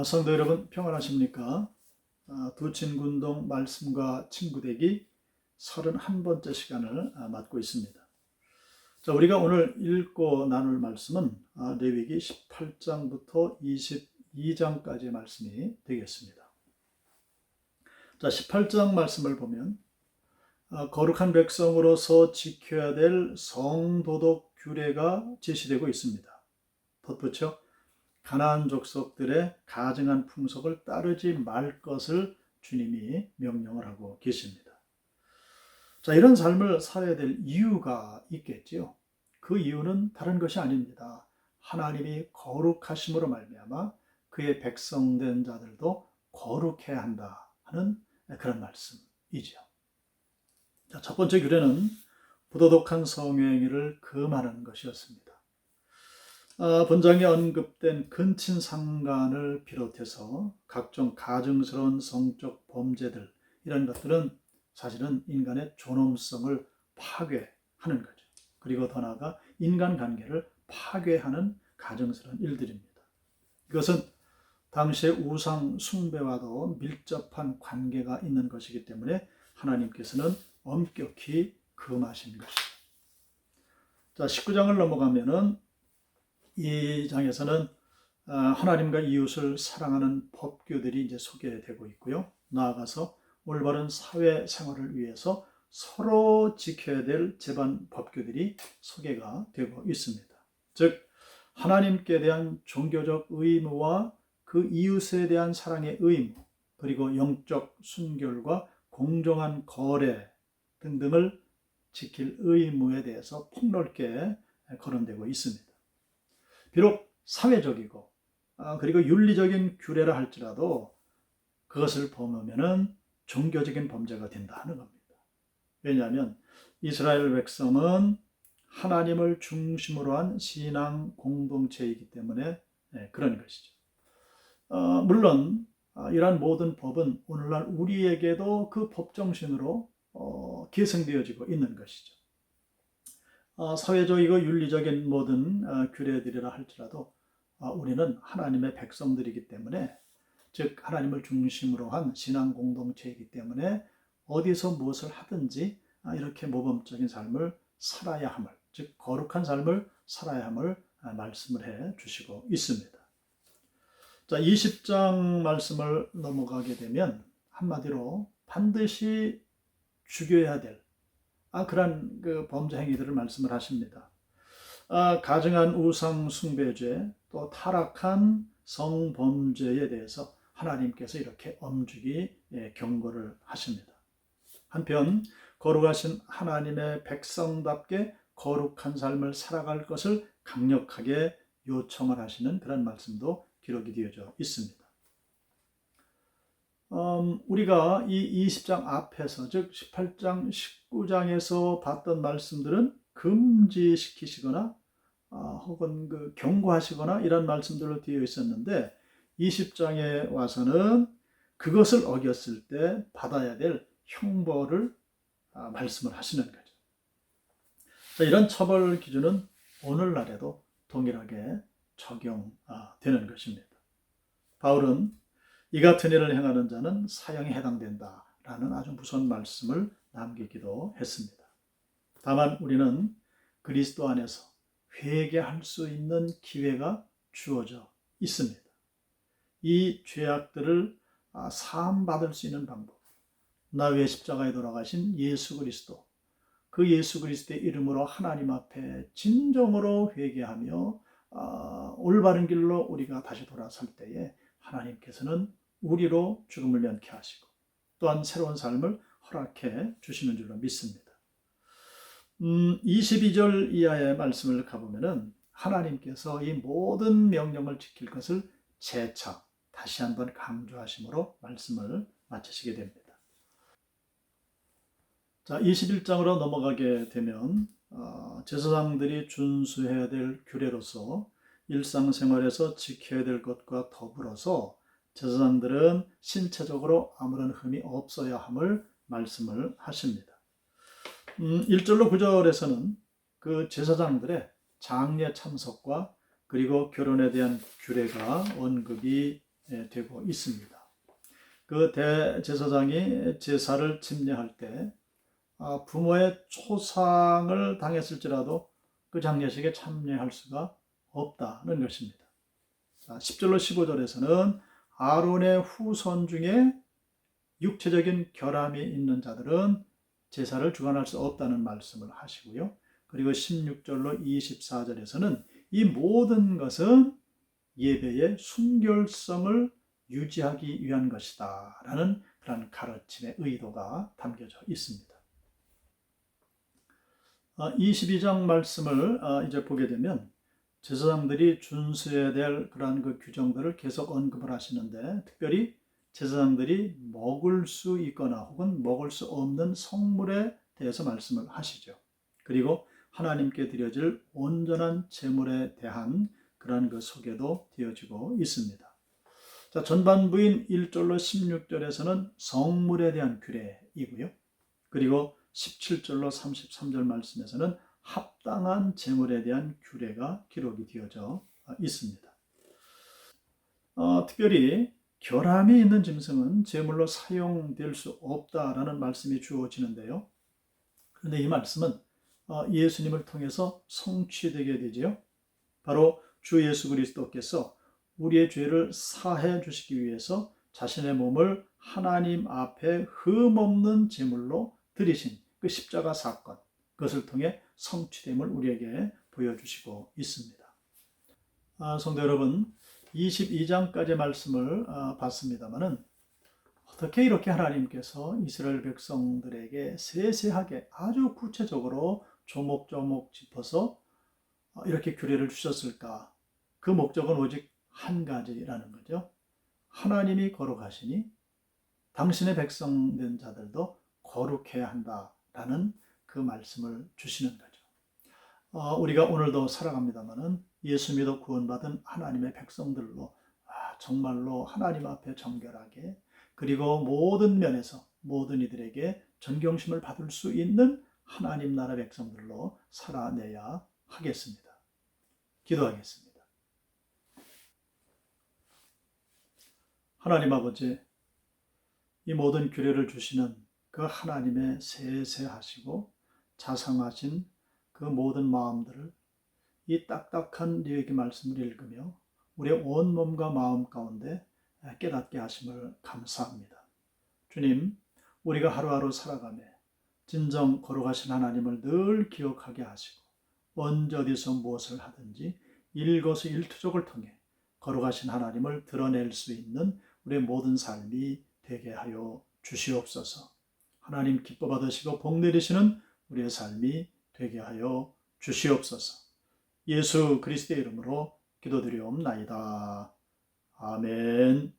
성도 여러분 평안하십니까? 두친군동 말씀과 친구되기 31번째 시간을 맡고 있습니다. 자, 우리가 오늘 읽고 나눌 말씀은 레위기 18장부터 22장까지의 말씀이 되겠습니다. 자, 18장 말씀을 보면 거룩한 백성으로서 지켜야 될 성도덕 규례가 제시되고 있습니다. 덧붙여 가나안 족속들의 가증한 풍속을 따르지 말 것을 주님이 명령을 하고 계십니다. 자, 이런 삶을 살아야 될 이유가 있겠지요. 그 이유는 다른 것이 아닙니다. 하나님이 거룩하심으로 말미암아 그의 백성된 자들도 거룩해야 한다 하는 그런 말씀이지요. 자, 첫 번째 규례는 부도덕한 성행위를 금하는 것이었습니다. 본장에 언급된 근친상간을 비롯해서 각종 가증스러운 성적 범죄들, 이런 것들은 사실은 인간의 존엄성을 파괴하는 거죠. 그리고 더 나아가 인간관계를 파괴하는 가증스러운 일들입니다. 이것은 당시의 우상 숭배와도 밀접한 관계가 있는 것이기 때문에 하나님께서는 엄격히 금하신 것이죠. 자, 19장을 넘어가면은 이 장에서는 하나님과 이웃을 사랑하는 법규들이 이제 소개되고 있고요. 나아가서 올바른 사회 생활을 위해서 서로 지켜야 될 제반 법규들이 소개가 되고 있습니다. 즉, 하나님께 대한 종교적 의무와 그 이웃에 대한 사랑의 의무, 그리고 영적 순결과 공정한 거래 등등을 지킬 의무에 대해서 폭넓게 거론되고 있습니다. 비록 사회적이고 그리고 윤리적인 규례라 할지라도 그것을 범하면은 종교적인 범죄가 된다 하는 겁니다. 왜냐하면 이스라엘 백성은 하나님을 중심으로 한 신앙 공동체이기 때문에 그런 것이죠. 물론 이러한 모든 법은 오늘날 우리에게도 그 법 정신으로 계승되어지고 있는 것이죠. 사회적이고 윤리적인 모든 규례들이라 할지라도 우리는 하나님의 백성들이기 때문에, 즉 하나님을 중심으로 한 신앙 공동체이기 때문에 어디서 무엇을 하든지 이렇게 모범적인 삶을 살아야 함을, 즉 거룩한 삶을 살아야 함을 말씀을 해 주시고 있습니다. 자, 20장 말씀을 넘어가게 되면 한마디로 반드시 죽여야 될 그러한 그 범죄 행위들을 말씀을 하십니다. 가증한 우상 숭배죄, 또 타락한 성범죄에 대해서 하나님께서 이렇게 엄중히 경고를 하십니다. 한편 거룩하신 하나님의 백성답게 거룩한 삶을 살아갈 것을 강력하게 요청을 하시는 그런 말씀도 기록이 되어져 있습니다. 우리가 이 20장 앞에서, 즉 18장, 19장에서 봤던 말씀들은 금지시키시거나 혹은 경고하시거나 이런 말씀들로 되어 있었는데 20장에 와서는 그것을 어겼을 때 받아야 될 형벌을 말씀을 하시는 거죠. 자, 이런 처벌 기준은 오늘날에도 동일하게 적용되는 것입니다. 바울은 이 같은 일을 행하는 자는 사형에 해당된다라는 아주 무서운 말씀을 남기기도 했습니다. 다만 우리는 그리스도 안에서 회개할 수 있는 기회가 주어져 있습니다. 이 죄악들을 사함받을 수 있는 방법, 나 외 십자가에 돌아가신 예수 그리스도, 그 예수 그리스도의 이름으로 하나님 앞에 진정으로 회개하며 올바른 길로 우리가 다시 돌아설 때에 하나님께서는 우리로 죽음을 면케 하시고 또한 새로운 삶을 허락해 주시는 줄로 믿습니다. 22절 이하의 말씀을 가보면은 하나님께서 이 모든 명령을 지킬 것을 재차 다시 한번 강조하심으로 말씀을 마치시게 됩니다. 자, 21장으로 넘어가게 되면 제사장들이 준수해야 될 규례로서 일상생활에서 지켜야 될 것과 더불어서 제사장들은 신체적으로 아무런 흠이 없어야 함을 말씀을 하십니다. 1절로 9절에서는 그 제사장들의 장례 참석과 그리고 결혼에 대한 규례가 언급이 되고 있습니다. 그 대제사장이 제사를 침례할 때 부모의 초상을 당했을지라도 그 장례식에 참여할 수가 없다는 것입니다. 10절로 15절에서는 아론의 후손 중에 육체적인 결함이 있는 자들은 제사를 주관할 수 없다는 말씀을 하시고요. 그리고 16절로 24절에서는 이 모든 것은 예배의 순결성을 유지하기 위한 것이다 라는 그런 가르침의 의도가 담겨져 있습니다. 22장 말씀을 이제 보게 되면 제사장들이 준수해야 될 그러한 그 규정들을 계속 언급을 하시는데, 특별히 제사장들이 먹을 수 있거나 혹은 먹을 수 없는 성물에 대해서 말씀을 하시죠. 그리고 하나님께 드려질 온전한 제물에 대한 그러한 그 소개도 되어지고 있습니다. 자, 전반부인 1절로 16절에서는 성물에 대한 규례이고요. 그리고 17절로 33절 말씀에서는 합당한 제물에 대한 규례가 기록이 되어져 있습니다. 특별히 결함이 있는 짐승은 제물로 사용될 수 없다라는 말씀이 주어지는데요. 그런데 이 말씀은 예수님을 통해서 성취되게 되지요. 바로 주 예수 그리스도께서 우리의 죄를 사해 주시기 위해서 자신의 몸을 하나님 앞에 흠없는 제물로 드리신 그 십자가 사건, 그것을 통해 성취됨을 우리에게 보여주시고 있습니다. 성도 여러분, 22장까지 말씀을 봤습니다마는 어떻게 이렇게 하나님께서 이스라엘 백성들에게 세세하게 아주 구체적으로 조목조목 짚어서 이렇게 규례를 주셨을까? 그 목적은 오직 한 가지라는 거죠. 하나님이 거룩하시니 당신의 백성된 자들도 거룩해야 한다라는 그 말씀을 주시는 거죠. 우리가 오늘도 살아갑니다마는 예수 믿어 구원받은 하나님의 백성들로 정말로 하나님 앞에 정결하게, 그리고 모든 면에서 모든 이들에게 존경심을 받을 수 있는 하나님 나라 백성들로 살아내야 하겠습니다. 기도하겠습니다. 하나님 아버지, 이 모든 규례를 주시는 그 하나님의 세세하시고 자상하신 그 모든 마음들을 이 딱딱한 너희의 말씀을 읽으며 우리의 온 몸과 마음 가운데 깨닫게 하심을 감사합니다. 주님, 우리가 하루하루 살아가며 진정 거룩하신 하나님을 늘 기억하게 하시고 언제 어디서 무엇을 하든지 일거수일투족을 통해 거룩하신 하나님을 드러낼 수 있는 우리의 모든 삶이 되게 하여 주시옵소서. 하나님 기뻐 받으시고 복 내리시는 우리의 삶이 되게 하여 주시옵소서. 예수 그리스도의 이름으로 기도드리옵나이다. 아멘.